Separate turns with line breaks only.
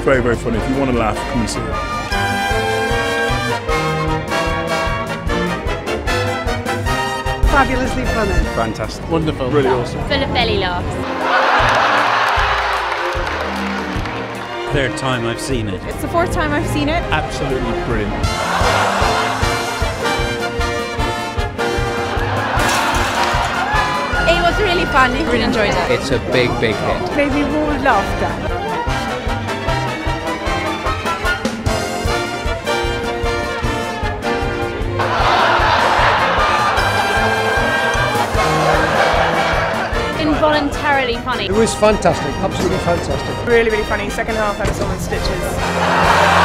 very, very funny. If you want to laugh, come and see it.
Fabulously funny.
Fantastic.
Wonderful.
Really awesome.
Full of belly laughs.
Third time I've seen it.
It's the fourth time I've seen it.
Absolutely brilliant.
It was really funny. Really enjoyed it.
It's a big, big hit.
Made me roar with laughter.
Involuntarily funny.
It was fantastic, absolutely fantastic.
Really, really funny. Second half had us all in stitches.